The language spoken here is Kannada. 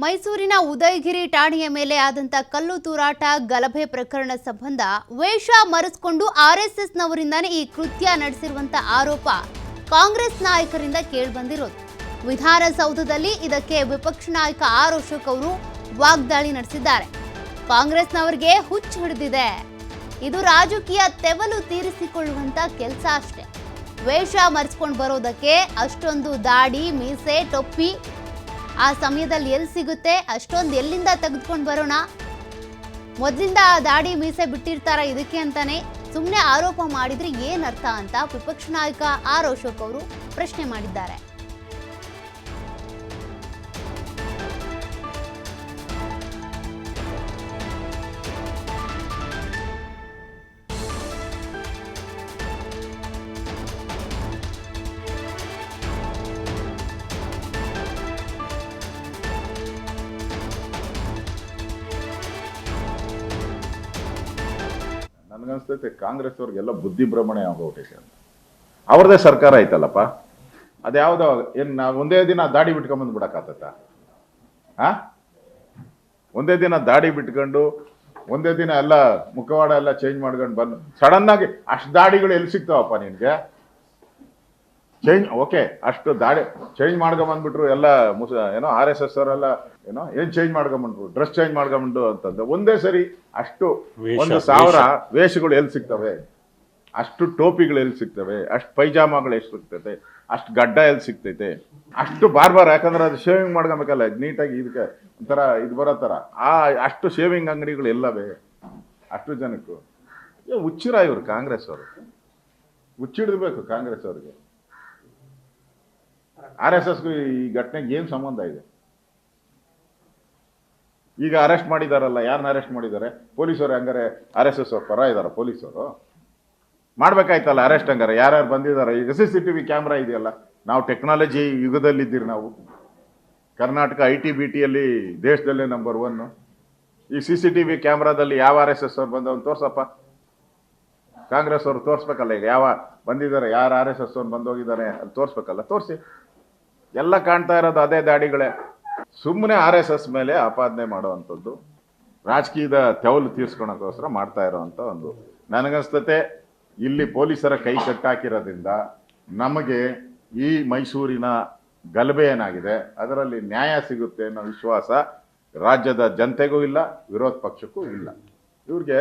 ಮೈಸೂರಿನ ಉದಯಗಿರಿ ಠಾಣೆಯ ಮೇಲೆ ಆದಂತ ಕಲ್ಲು ತೂರಾಟ ಗಲಭೆ ಪ್ರಕರಣ ಸಂಬಂಧ ವೇಷ ಮರೆಸಿಕೊಂಡು ಆರ್ಎಸ್ಎಸ್ನವರಿಂದಾನೇ ಈ ಕೃತ್ಯ ನಡೆಸಿರುವಂತ ಆರೋಪ ಕಾಂಗ್ರೆಸ್ ನಾಯಕರಿಂದ ಕೇಳಿಬಂದಿರೋದು. ವಿಧಾನಸೌಧದಲ್ಲಿ ಇದಕ್ಕೆ ವಿಪಕ್ಷ ನಾಯಕ ಆರ್ ಅಶೋಕ್ ಅವರು ವಾಗ್ದಾಳಿ ನಡೆಸಿದ್ದಾರೆ. ಕಾಂಗ್ರೆಸ್ನವರಿಗೆ ಹುಚ್ಚು ಹಿಡಿದಿದೆ, ಇದು ರಾಜಕೀಯ ತೆವಲು ತೀರಿಸಿಕೊಳ್ಳುವಂತ ಕೆಲಸ ಅಷ್ಟೇ. ವೇಷ ಮರೆಸ್ಕೊಂಡು ಬರೋದಕ್ಕೆ ಅಷ್ಟೊಂದು ದಾಡಿ ಮೀಸೆ ಟೊಪ್ಪಿ ಆ ಸಮಯದಲ್ಲಿ ಎಲ್ಲಿ ಸಿಗುತ್ತೆ, ಅಷ್ಟೊಂದು ಎಲ್ಲಿಂದ ತೆಗೆದುಕೊಂಡು ಬರೋಣ, ಮೊದಲಿಂದ ಆ ದಾಡಿ ಮೀಸೆ ಬಿಟ್ಟಿರ್ತಾರ ಇದಕ್ಕೆ ಅಂತಾನೆ ಸುಮ್ಮನೆ ಆರೋಪ ಮಾಡಿದ್ರೆ ಏನರ್ಥ ಅಂತ ವಿಪಕ್ಷ ನಾಯಕ ಆರ್ ಅಶೋಕ್ ಅವರು ಪ್ರಶ್ನೆ ಮಾಡಿದ್ದಾರೆ. ನನಗನ್ಸ್ತೈತೆ ಕಾಂಗ್ರೆಸ್ ಅವ್ರಿಗೆಲ್ಲ ಬುದ್ಧಿ ಭ್ರಮಣೆ ಆಗೋಗ್ಬಿಟ್ಟೈತೆ ಅಂತ. ಅವ್ರದೇ ಸರ್ಕಾರ ಐತಲ್ಲಪ್ಪ, ಅದ್ಯಾವುದೋ ಏನು ನಾವು ಒಂದೇ ದಿನ ದಾಡಿ ಬಿಟ್ಕೊಂಬಂದು ಬಿಡಕ್ಕಾಗತ್ತ? ಒಂದೇ ದಿನ ದಾಡಿ ಬಿಟ್ಕೊಂಡು ಒಂದೇ ದಿನ ಎಲ್ಲ ಮುಖವಾಡ ಎಲ್ಲ ಚೇಂಜ್ ಮಾಡ್ಕೊಂಡು ಬಂದು ಸಡನ್ ಆಗಿ ಅಷ್ಟು ದಾಡಿಗಳು ಎಲ್ಲಿ ಸಿಗ್ತಾವಪ್ಪ ನಿನ್ಗೆ? ಚೇಂಜ್ ಓಕೆ, ಅಷ್ಟು ದಾಡಿ ಚೇಂಜ್ ಮಾಡ್ಕೊಂಬಂದ್ಬಿಟ್ರು ಎಲ್ಲ ಏನೋ RSS ಅವರೆಲ್ಲ ಏನ್ ಚೇಂಜ್ ಮಾಡ್ಕೊಂಬಂದ್ರು, ಡ್ರೆಸ್ ಚೇಂಜ್ ಮಾಡ್ಕೊಂಬಂಡು ಅಂತಂದು ಒಂದೇ ಸರಿ ಅಷ್ಟು 1000 ವೇಷಗಳು ಎಲ್ಲಿ ಸಿಗ್ತವೆ, ಅಷ್ಟು ಟೋಪಿಗಳು ಎಲ್ಲಿ ಸಿಗ್ತವೆ, ಅಷ್ಟು ಪೈಜಾಮಾಗಳು ಎಷ್ಟು ಸಿಗ್ತೈತೆ, ಅಷ್ಟು ಗಡ್ಡ ಎಲ್ಲಿ ಸಿಗ್ತೈತೆ, ಅಷ್ಟು ಬಾರ್ ಯಾಕಂದ್ರೆ ಅದು ಶೇವಿಂಗ್ ಮಾಡ್ಕೊಬೇಕಲ್ಲ ನೀಟಾಗಿ, ಇದಕ್ಕೆ ಒಂಥರ ಇದು ಬರೋ ಥರ ಅಷ್ಟು ಶೇವಿಂಗ್ ಅಂಗಡಿಗಳು ಎಲ್ಲವೇ ಅಷ್ಟು ಜನಕ್ಕೂ. ಹುಚ್ಚಿರ ಇವರು ಕಾಂಗ್ರೆಸ್ ಅವರು, ಹುಚ್ಚಿಡ್ಬೇಕು ಕಾಂಗ್ರೆಸ್ ಅವ್ರಿಗೆ. RSSಗೂ ಈ ಘಟನೆಗೆ ಏನು ಸಂಬಂಧ ಇದೆ? ಈಗ ಅರೆಸ್ಟ್ ಮಾಡಿದಾರಲ್ಲ, ಯಾರನ್ನ ಅರೆಸ್ಟ್ ಮಾಡಿದ್ದಾರೆ? ಪೊಲೀಸರು. ಹಂಗಾರೆ RSS ಅವ್ರ ಪರ ಇದಾರ ಪೊಲೀಸರು? ಮಾಡ್ಬೇಕಾಯ್ತಲ್ಲ ಅರೆಸ್ಟ್. ಹಂಗಾರೆ ಯಾರ್ಯಾರು ಬಂದಿದ್ದಾರೆ? ಈಗ CCTV ಕ್ಯಾಮ್ರಾ ಇದೆಯಲ್ಲ, ನಾವು ಟೆಕ್ನಾಲಜಿ ಯುಗದಲ್ಲಿದ್ದೀರಿ ನಾವು. ಕರ್ನಾಟಕ IT-BTಯಲ್ಲಿ ದೇಶದಲ್ಲೇ ನಂಬರ್ 1. ಈ CCTV ಕ್ಯಾಮ್ರಾದಲ್ಲಿ ಯಾವ RSS ಅವ್ರು ಬಂದವನು ತೋರ್ಸಪ್ಪ. ಕಾಂಗ್ರೆಸ್ ಅವರು ತೋರಿಸ್ಬೇಕಲ್ಲ, ಈಗ ಯಾವ ಬಂದಿದ್ದಾರೆ, ಯಾರು RSS ಅವ್ರು ಬಂದೋಗಿದ್ದಾರೆ ಅಲ್ಲಿ ತೋರಿಸ್ಬೇಕಲ್ಲ, ತೋರಿಸಿ. ಎಲ್ಲ ಕಾಣ್ತಾ ಇರೋದು ಅದೇ ದಾಡಿಗಳೇ. ಸುಮ್ಮನೆ RSS ಮೇಲೆ ಆಪಾದನೆ ಮಾಡುವಂಥದ್ದು, ರಾಜಕೀಯದ ತೆವಲು ತೀರ್ಸ್ಕೊಳಕ್ಕೋಸ್ಕರ ಮಾಡ್ತಾ ಇರೋವಂಥ ಒಂದು. ನನಗನ್ಸ್ತತೆ ಇಲ್ಲಿ ಪೊಲೀಸರ ಕೈ ಕಟ್ಟಾಕಿರೋದ್ರಿಂದ ನಮಗೆ ಈ ಮೈಸೂರಿನ ಗಲಭೆ ಏನಾಗಿದೆ ಅದರಲ್ಲಿ ನ್ಯಾಯ ಸಿಗುತ್ತೆ ಅನ್ನೋ ವಿಶ್ವಾಸ ರಾಜ್ಯದ ಜನತೆಗೂ ಇಲ್ಲ, ವಿರೋಧ ಪಕ್ಷಕ್ಕೂ ಇಲ್ಲ. ಇವ್ರಿಗೆ